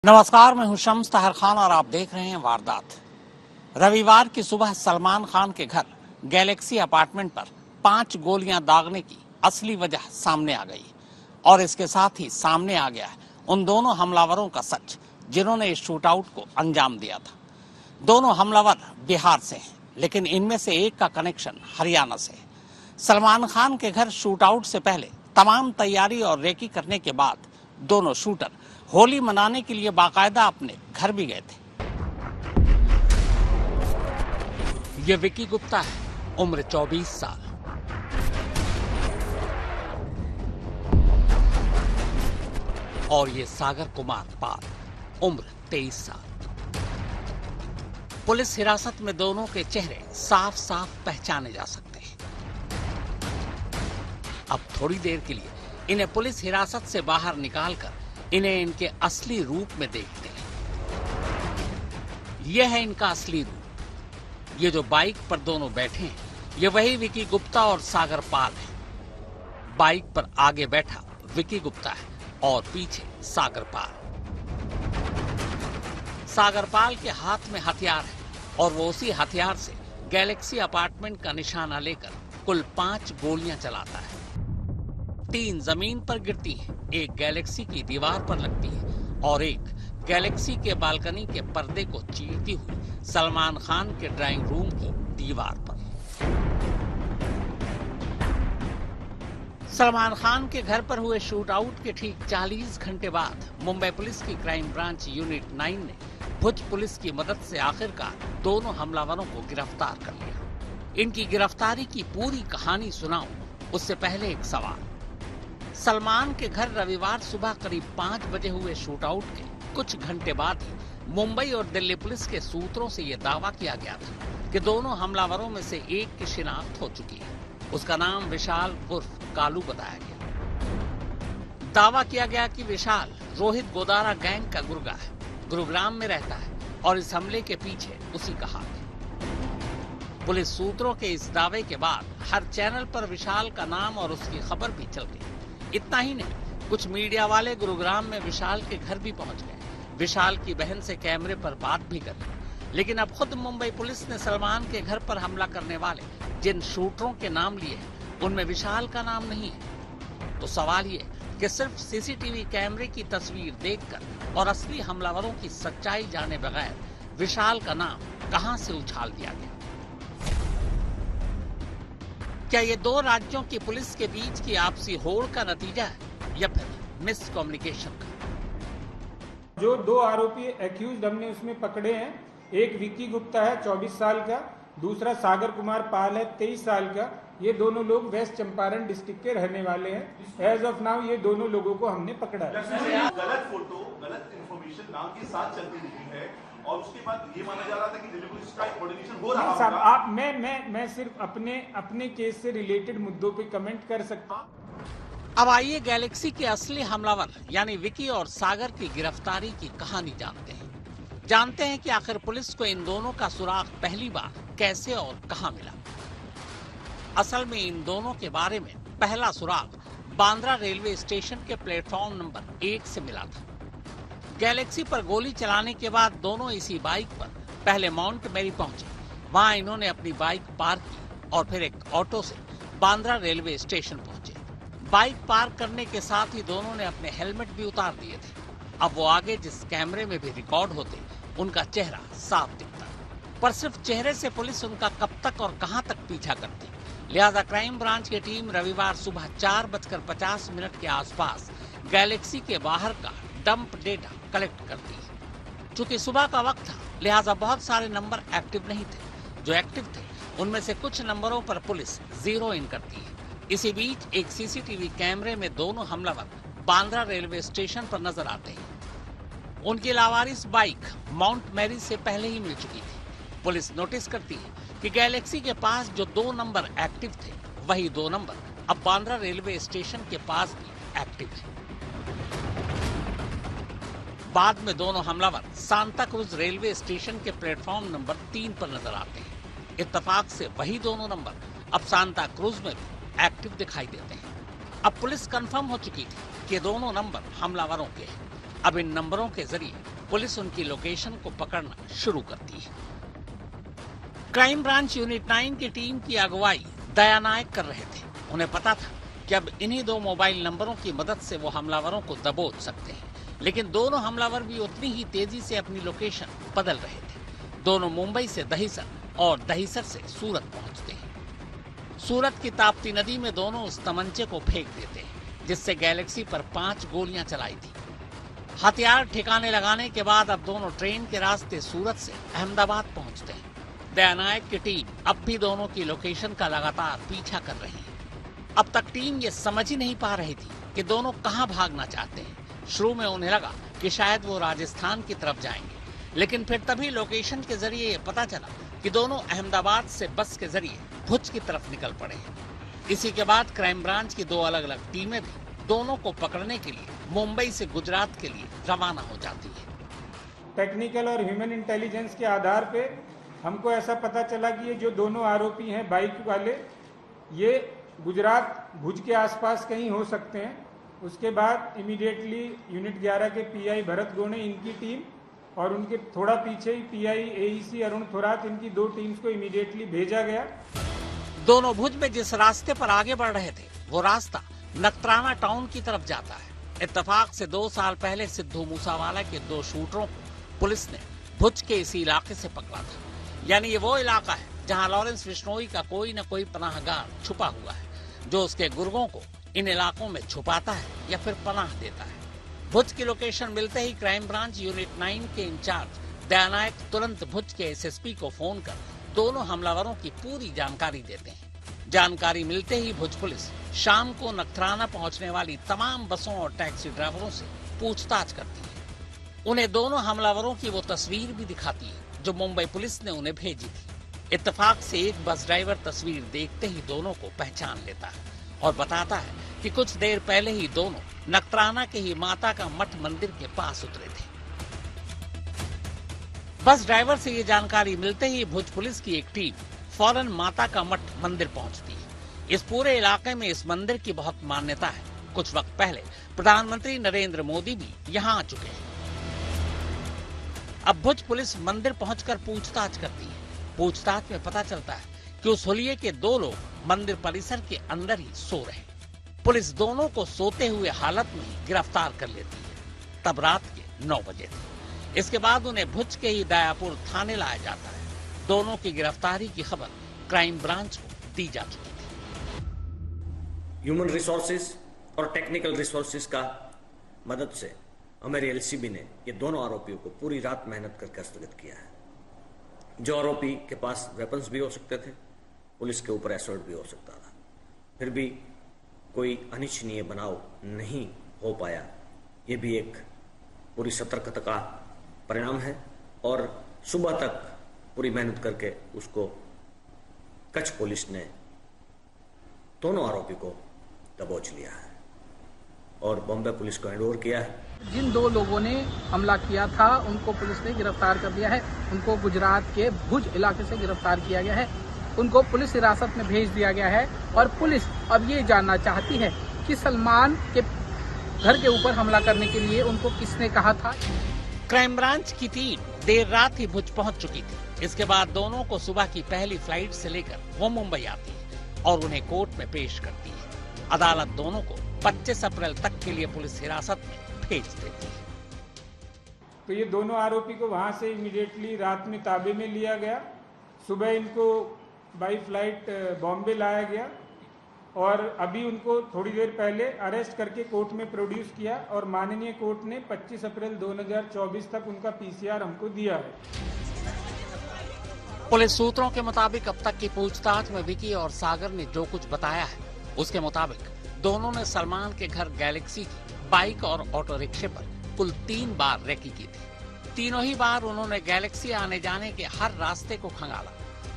नमस्कार, मैं हूं शम्स तहर खान और आप देख रहे हैं वारदात। रविवार की सुबह सलमान खान के घर गैलेक्सी अपार्टमेंट पर 5 गोलियां दागने की असली वजह सामने आ गई और इसके साथ ही सामने आ गया है उन दोनों हमलावरों का सच जिन्होंने इस शूटआउट को अंजाम दिया था। दोनों हमलावर बिहार से हैं, लेकिन इनमें से एक का कनेक्शन हरियाणा से है। सलमान खान के घर शूटआउट से पहले तमाम तैयारी और रेकी करने के बाद दोनों शूटर होली मनाने के लिए बाकायदा अपने घर भी गए थे। ये विकी गुप्ता है, उम्र 24 साल। और ये सागर कुमार पाल, उम्र 23 साल। पुलिस हिरासत में दोनों के चेहरे साफ साफ पहचाने जा सकते हैं। अब थोड़ी देर के लिए इन्हें पुलिस हिरासत से बाहर निकालकर इन्हें इनके असली रूप में देखते हैं। यह है इनका असली रूप। ये जो बाइक पर दोनों बैठे हैं, ये वही विकी गुप्ता और सागर पाल है। बाइक पर आगे बैठा विकी गुप्ता है और पीछे सागर पाल। सागर पाल के हाथ में हथियार है और वो उसी हथियार से गैलेक्सी अपार्टमेंट का निशाना लेकर कुल 5 गोलियां चलाता है। 3 जमीन पर गिरती है, एक गैलेक्सी की दीवार पर लगती है और एक गैलेक्सी के बालकनी के पर्दे को चीरती हुई सलमान खान के ड्राइंग रूम की दीवार पर। सलमान खान के घर पर हुए शूटआउट के ठीक 40 घंटे बाद मुंबई पुलिस की क्राइम ब्रांच यूनिट 9 ने भुज पुलिस की मदद से आखिरकार दोनों हमलावरों को गिरफ्तार कर लिया। इनकी गिरफ्तारी की पूरी कहानी सुनाऊं उससे पहले एक सवाल। सलमान के घर रविवार सुबह करीब 5 बजे हुए शूटआउट के कुछ घंटे बाद ही मुंबई और दिल्ली पुलिस के सूत्रों से यह दावा किया गया था कि दोनों हमलावरों में से एक की शिनाख्त हो चुकी है। उसका नाम विशाल उर्फ कालू बताया गया। दावा किया गया कि विशाल रोहित गोदारा गैंग का गुर्गा है, गुरुग्राम में रहता है और इस हमले के पीछे उसी का हाथ है। पुलिस सूत्रों के इस दावे के बाद हर चैनल पर विशाल का नाम और उसकी खबर भी चल गई। इतना ही नहीं, कुछ मीडिया वाले गुरुग्राम में विशाल के घर भी पहुंच गए, विशाल की बहन से कैमरे पर बात भी कर ली। लेकिन अब खुद मुंबई पुलिस ने सलमान के घर पर हमला करने वाले जिन शूटरों के नाम लिए हैं, उनमें विशाल का नाम नहीं है। तो सवाल ये कि सिर्फ सीसीटीवी कैमरे की तस्वीर देखकर और असली हमलावरों की सच्चाई जाने बगैर विशाल का नाम कहां से उछाल दिया गया? क्या ये 2 राज्यों की पुलिस के बीच की आपसी होड़ का नतीजा है या फिर मिस कम्युनिकेशन का? जो 2 आरोपी एक्यूज हमने उसमें पकड़े हैं, एक विकी गुप्ता है 24 साल का, दूसरा सागर कुमार पाल है 23 साल का। ये दोनों लोग वेस्ट चंपारण डिस्ट्रिक्ट के रहने वाले हैं। एज ऑफ नाउ ये दोनों लोगों को हमने पकड़ा है। गलत फोटो, गलत इंफॉर्मेशन नाम के साथ चलती रही है और उसके बाद ये माना जा रहा था कि दिल्ली पुलिस का कोऑर्डिनेशन हो रहा साहब, आप मैं सिर्फ अपने केस से रिलेटेड मुद्दों पे कमेंट कर सकता हूं। अब आइए गैलेक्सी के असली हमलावर यानी विकी और सागर की गिरफ्तारी की कहानी जानते हैं कि आखिर पुलिस को इन दोनों का सुराग पहली बार कैसे और कहां मिला। असल में इन दोनों के बारे में पहला सुराग बांद्रा रेलवे स्टेशन के प्लेटफॉर्म नंबर 1 से मिला था। गैलेक्सी पर गोली चलाने के बाद दोनों इसी बाइक पर पहले माउंट मैरी पहुंचे। वहां इन्होंने अपनी बाइक पार्क की और फिर एक ऑटो से बांद्रा रेलवे स्टेशन पहुंचे। बाइक पार्क करने के साथ ही दोनों ने अपने हेलमेट भी उतार दिए थे। अब वो आगे जिस कैमरे में भी रिकॉर्ड होते, उनका चेहरा साफ दिखता, पर सिर्फ चेहरे से पुलिस उनका कब तक और कहां तक पीछा करती। लिहाजा क्राइम ब्रांच की टीम रविवार सुबह 4:50 के आसपास गैलेक्सी के बाहर का डंप डेटा कलेक्ट करती है। चूंकि सुबह का वक्त था, लिहाजा बहुत सारे नंबर एक्टिव नहीं थे। जो एक्टिव थे उनमें से कुछ नंबरों पर पुलिस 0 इन करती है। इसी बीच एक सीसीटीवी कैमरे में दोनों हमलावर बांद्रा रेलवे स्टेशन पर नजर आते हैं। उनकी लावारिस बाइक माउंट मैरी से पहले ही मिल चुकी थी। पुलिस नोटिस करती है कि गैलेक्सी के पास जो 2 नंबर एक्टिव थे, वही 2 नंबर अब बांद्रा रेलवे स्टेशन के पास भी एक्टिव है। बाद में दोनों हमलावर सांता क्रूज रेलवे स्टेशन के प्लेटफॉर्म नंबर 3 पर नजर आते हैं। इत्तेफाक से वही दोनों नंबर अब सांता क्रूज में भी एक्टिव दिखाई देते हैं। अब पुलिस कंफर्म हो चुकी थी कि दोनों नंबर हमलावरों के हैं। अब इन नंबरों के जरिए पुलिस उनकी लोकेशन को पकड़ना शुरू करती है। क्राइम ब्रांच यूनिट 9 की टीम की अगुवाई दया नायक कर रहे थे। उन्हें पता था कि अब इन्हीं 2 मोबाइल नंबरों की मदद से वो हमलावरों को दबोच सकते हैं, लेकिन दोनों हमलावर भी उतनी ही तेजी से अपनी लोकेशन बदल रहे थे। दोनों मुंबई से दहिसर और दहिसर से सूरत पहुंचते हैं। सूरत की ताप्ती नदी में दोनों उस तमंचे को फेंक देते हैं जिससे गैलेक्सी पर 5 गोलियां चलाई थी। हथियार ठिकाने लगाने के बाद अब दोनों ट्रेन के रास्ते सूरत से अहमदाबाद पहुंचते हैं। दयानायक की टीम अब भी दोनों की लोकेशन का लगातार पीछा कर रही है। अब तक टीम ये समझ ही नहीं पा रही थी कि दोनों कहां भागना चाहते हैं। शुरू में उन्हें लगा कि शायद वो राजस्थान की तरफ जाएंगे, लेकिन फिर तभी लोकेशन के जरिए पता चला कि दोनों अहमदाबाद से बस के जरिए भुज की तरफ निकल पड़े हैं। इसी के बाद क्राइम ब्रांच की 2 अलग अलग टीमें भी दोनों को पकड़ने के लिए मुंबई से गुजरात के लिए रवाना हो जाती है। टेक्निकल और ह्यूमन इंटेलिजेंस के आधार पे हमको ऐसा पता चला कि ये जो दोनों आरोपी हैं बाइक वाले, ये गुजरात भुज के आसपास कहीं हो सकते हैं। उसके बाद इमीडिएटली यूनिट 11 के पीआई भरत गोणे, इनकी टीम और उनके थोड़ा पीछे ही पीआई एईसी अरुण थोरात, इनकी 2 टीम्स को इमीडिएटली भेजा गया। दोनों भुज में जिस रास्ते पर आगे बढ़ रहे थे वो रास्ता नकत्राना टाउन की तरफ जाता है। इत्तेफाक से 2 साल पहले सिद्धू मूसावाला के 2 शूटरों को पुलिस ने भुज के इसी इलाके से पकड़ा था। यानी ये वो इलाका है जहां लॉरेंस बिश्नोई का कोई न कोई पनाहगार छुपा हुआ है, जो उसके गुर्गों को इन इलाकों में छुपाता है या फिर पनाह देता है। भुज की लोकेशन मिलते ही क्राइम ब्रांच यूनिट 9 के इंचार्ज दयानायक तुरंत भुज के एसएसपी को फोन कर दोनों हमलावरों की पूरी जानकारी देते हैं। जानकारी मिलते ही भुज पुलिस शाम को नखत्राना पहुंचने वाली तमाम बसों और टैक्सी ड्राइवरों से पूछताछ करती है। उन्हें दोनों हमलावरों की वो तस्वीर भी दिखाती है जो मुंबई पुलिस ने उन्हें भेजी थी। इत्तेफाक से एक बस ड्राइवर तस्वीर देखते ही दोनों को पहचान लेता है और बताता है कि कुछ देर पहले ही दोनों नकत्राना के ही माता का मठ मंदिर के पास उतरे थे। बस ड्राइवर से ये जानकारी मिलते ही भुज पुलिस की एक टीम फौरन माता का मठ मंदिर पहुंचती है। इस पूरे इलाके में इस मंदिर की बहुत मान्यता है। कुछ वक्त पहले प्रधानमंत्री नरेंद्र मोदी भी यहाँ आ चुके हैं। अब भुज पुलिस मंदिर पहुंचकर पूछताछ करती है। पूछताछ में पता चलता है कि उस होलिये के 2 लोग मंदिर परिसर के अंदर ही सो रहे। पुलिस दोनों को सोते हुए हालत में ही गिरफ्तार कर लेती है। तब रात के 9 बजे थे। इसके बाद उन्हें भुज के ही दयापुर थाने लाया जाता है। दोनों की गिरफ्तारी की खबर क्राइम ब्रांच को दी जा चुकी थी। ह्यूमन रिसोर्सेज और टेक्निकल रिसोर्सेज का मदद से हमारी एलसीबी ने ये दोनों आरोपियों को पूरी रात मेहनत करके हस्तगत किया है। जो आरोपी के पास वेपन्स भी हो सकते थे, पुलिस के ऊपर असॉल्ट भी हो सकता था, फिर भी कोई अनिच्छनीय बनाव नहीं हो पाया। ये भी एक पूरी सतर्कता का परिणाम है और सुबह तक पूरी मेहनत करके उसको कच्छ पुलिस ने दोनों आरोपी को दबोच लिया है और बॉम्बे पुलिस को हैंडओवर किया है। जिन 2 लोगों ने हमला किया था उनको पुलिस ने गिरफ्तार कर लिया है। उनको गुजरात के भुज इलाके से गिरफ्तार किया गया है। उनको पुलिस हिरासत में भेज दिया गया है और पुलिस अब ये जानना चाहती है कि सलमान के घर के ऊपर हमला करने के लिए उनको किसने कहा था। क्राइम ब्रांच की टीम देर रात ही भुज पहुंच चुकी थी। इसके बाद दोनों को सुबह की पहली फ्लाइट से लेकर वो मुंबई आती है और उन्हें कोर्ट में पेश करती है। अदालत दोनों को 25 अप्रैल तक के लिए पुलिस हिरासत में भेज देती है। तो ये दोनों आरोपी को वहां से इमीडिएटली रात में ताबे में लिया गया। सुबह इनको बाई फ्लाइट बॉम्बे लाया गया और अभी उनको थोड़ी देर पहले अरेस्ट करके कोर्ट में प्रोड्यूस किया और माननीय कोर्ट ने 25 अप्रैल 2024 तक उनका पीसीआर हमको दिया है। पुलिस सूत्रों के मुताबिक अब तक की पूछताछ में विकी और सागर ने जो कुछ बताया है उसके मुताबिक दोनों ने सलमान के घर गैलेक्सी की बाइक और ऑटो रिक्शे पर कुल 3 बार रेकी की थी। तीनों ही बार उन्होंने गैलेक्सी आने जाने के हर रास्ते को खंगाला।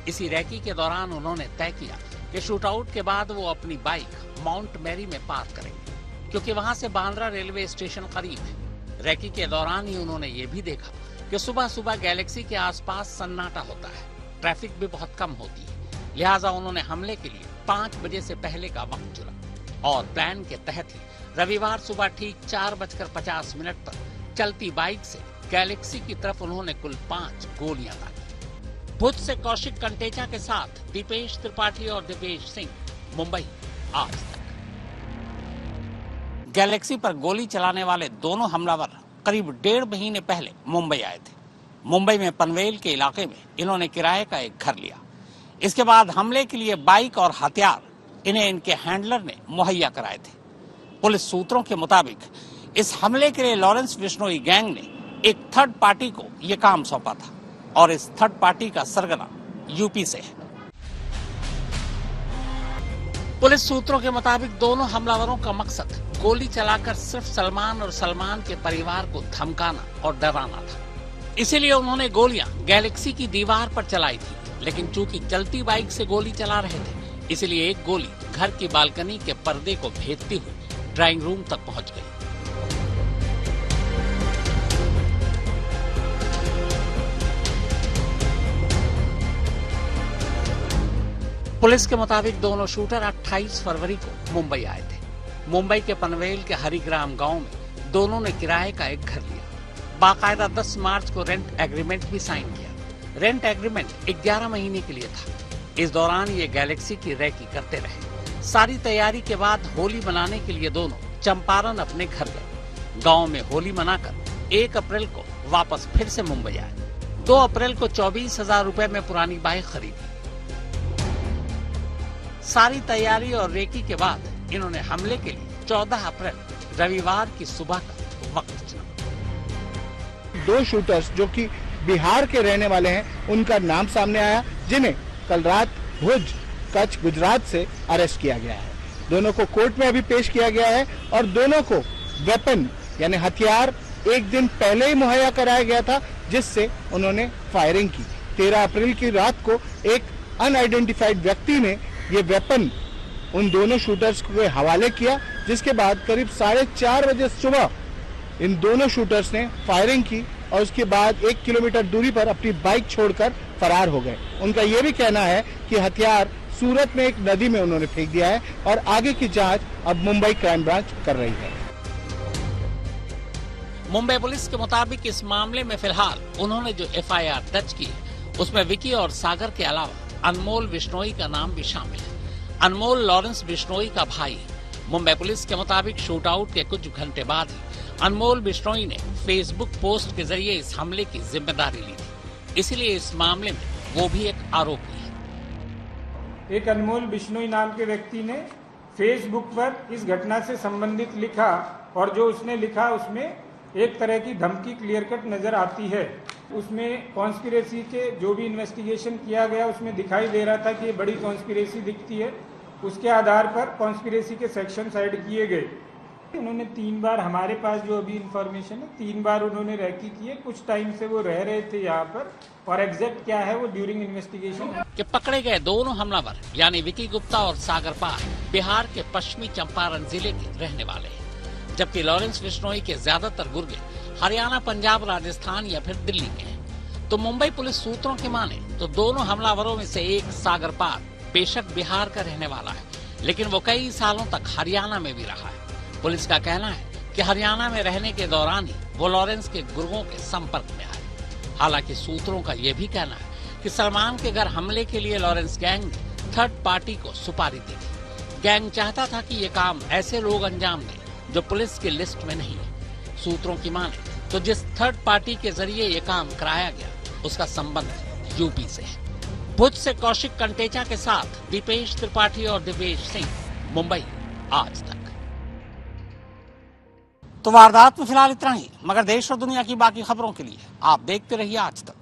इसी रेकी के दौरान उन्होंने तय किया कि शूटआउट के बाद वो अपनी बाइक माउंट मैरी में पार्क करेंगे, क्योंकि वहां से बांद्रा रेलवे स्टेशन करीब है। रेकी के दौरान ही उन्होंने ये भी देखा कि सुबह सुबह गैलेक्सी के आसपास सन्नाटा होता है, ट्रैफिक भी बहुत कम होती है। लिहाजा उन्होंने हमले के लिए 5 बजे से पहले का वक्त चुना और प्लान के तहत ही रविवार सुबह ठीक 4:50 पर चलती बाइक से गैलेक्सी की तरफ उन्होंने कुल 5 गोलियां दागी। भुज से कौशिक कंटेचा के साथ दीपेश त्रिपाठी और दिवेश सिंह, मुंबई, आज तक। गैलेक्सी पर गोली चलाने वाले दोनों हमलावर करीब 1.5 महीने पहले मुंबई आए थे। मुंबई में पनवेल के इलाके में इन्होंने किराए का एक घर लिया। इसके बाद हमले के लिए बाइक और हथियार इन्हें इनके हैंडलर ने मुहैया कराए थे। पुलिस सूत्रों के मुताबिक इस हमले के लिए लॉरेंस बिश्नोई गैंग ने एक थर्ड पार्टी को यह काम सौंपा था और इस थर्ड पार्टी का सरगना यूपी से है। पुलिस सूत्रों के मुताबिक दोनों हमलावरों का मकसद गोली चलाकर सिर्फ सलमान और सलमान के परिवार को धमकाना और डराना था। इसीलिए उन्होंने गोलियां गैलेक्सी की दीवार पर चलाई थी, लेकिन चूंकि चलती बाइक से गोली चला रहे थे, इसलिए एक गोली घर की बालकनी के पर्दे को भेदती हुई ड्राइंग रूम तक पहुंच गई। पुलिस के मुताबिक दोनों शूटर 28 फरवरी को मुंबई आए थे। मुंबई के पनवेल के हरिग्राम गांव में दोनों ने किराए का एक घर लिया। बाकायदा 10 मार्च को रेंट एग्रीमेंट भी साइन किया। रेंट एग्रीमेंट 11 महीने के लिए था। इस दौरान ये गैलेक्सी की रैकी करते रहे। सारी तैयारी के बाद होली मनाने के लिए दोनों चंपारण अपने घर गए। गांव में होली मनाकर 1 अप्रैल को वापस फिर से मुंबई आए। 2 अप्रैल को 24,000 रुपए में पुरानी बाइक खरीदी। सारी तैयारी और रेकी के बाद इन्होंने हमले के लिए 14 अप्रैल रविवार की सुबह का वक्त चुना। 2 शूटर्स जो कि बिहार के रहने वाले हैं, उनका नाम सामने आया, जिन्हें कल रात भुज, कच्छ, गुजरात से अरेस्ट किया गया है। दोनों को कोर्ट में अभी पेश किया गया है और दोनों को वेपन यानी हथियार एक दिन पहले ही मुहैया कराया गया था, जिससे उन्होंने फायरिंग की। 13 अप्रैल की रात को एक अनआइडेंटिफाइड व्यक्ति ने ये वेपन उन दोनों शूटर्स के हवाले किया, जिसके बाद करीब 4:30 बजे सुबह इन दोनों शूटर्स ने फायरिंग की और उसके बाद 1 किलोमीटर दूरी पर अपनी बाइक छोड़कर फरार हो गए। उनका यह भी कहना है कि हथियार सूरत में एक नदी में उन्होंने फेंक दिया है और आगे की जांच अब मुंबई क्राइम ब्रांच कर रही है। मुंबई पुलिस के मुताबिक इस मामले में फिलहाल उन्होंने जो एफआईआर दर्ज की है, उसमें विकी और सागर के अलावा अनमोल बिश्नोई का नाम भी शामिल है। अनमोल लॉरेंस बिश्नोई का भाई। मुंबई पुलिस के मुताबिक शूटआउट के कुछ घंटे बाद ही अनमोल बिश्नोई ने फेसबुक पोस्ट के जरिए इस हमले की जिम्मेदारी ली थी। इसलिए इस मामले में वो भी एक आरोपी है। एक अनमोल बिश्नोई नाम के व्यक्ति ने फेसबुक पर इस घटना से संबंधित लिखा और जो उसने लिखा उसमें एक तरह की धमकी क्लियर कट नजर आती है। उसमें कॉन्स्पिरेसी के जो भी इन्वेस्टिगेशन किया गया उसमें दिखाई दे रहा था कि ये बड़ी कॉन्स्पिरेसी दिखती है। उसके आधार पर कॉन्स्पिरेसी के सेक्शन साइड किए गए। उन्होंने 3 बार, हमारे पास जो अभी इंफॉर्मेशन है, 3 बार उन्होंने रैकी की है। कुछ टाइम से वो रह रहे थे यहाँ पर और एग्जैक्ट क्या है वो ड्यूरिंग इन्वेस्टिगेशन। कि पकड़े गए दोनों हमलावर यानी विकी गुप्ता और सागर पाल बिहार के पश्चिमी चंपारण जिले के रहने वाले हैं, जबकि लॉरेंस बिश्नोई के ज्यादातर गुर्गे हरियाणा, पंजाब, राजस्थान या फिर दिल्ली के हैं। तो मुंबई पुलिस सूत्रों के माने तो दोनों हमलावरों में से एक सागर पाल बेशक बिहार का रहने वाला है, लेकिन वो कई सालों तक हरियाणा में भी रहा है। पुलिस का कहना है कि हरियाणा में रहने के दौरान ही वो लॉरेंस के गुर्गों के संपर्क में आए। हालांकि सूत्रों का यह भी कहना है कि सलमान के घर हमले के लिए लॉरेंस गैंग ने थर्ड पार्टी को सुपारी दी थी। गैंग चाहता था कि ये काम ऐसे लोग अंजाम दें जो पुलिस की लिस्ट में नहीं है। सूत्रों की माने तो जिस थर्ड पार्टी के जरिए ये काम कराया गया उसका संबंध यूपी से है। भुज से कौशिक कंटेचा के साथ दीपेश त्रिपाठी और दिवेश सिंह, मुंबई, आज तक। तो वारदात में फिलहाल इतना ही, मगर देश और दुनिया की बाकी खबरों के लिए आप देखते रहिए आज तक।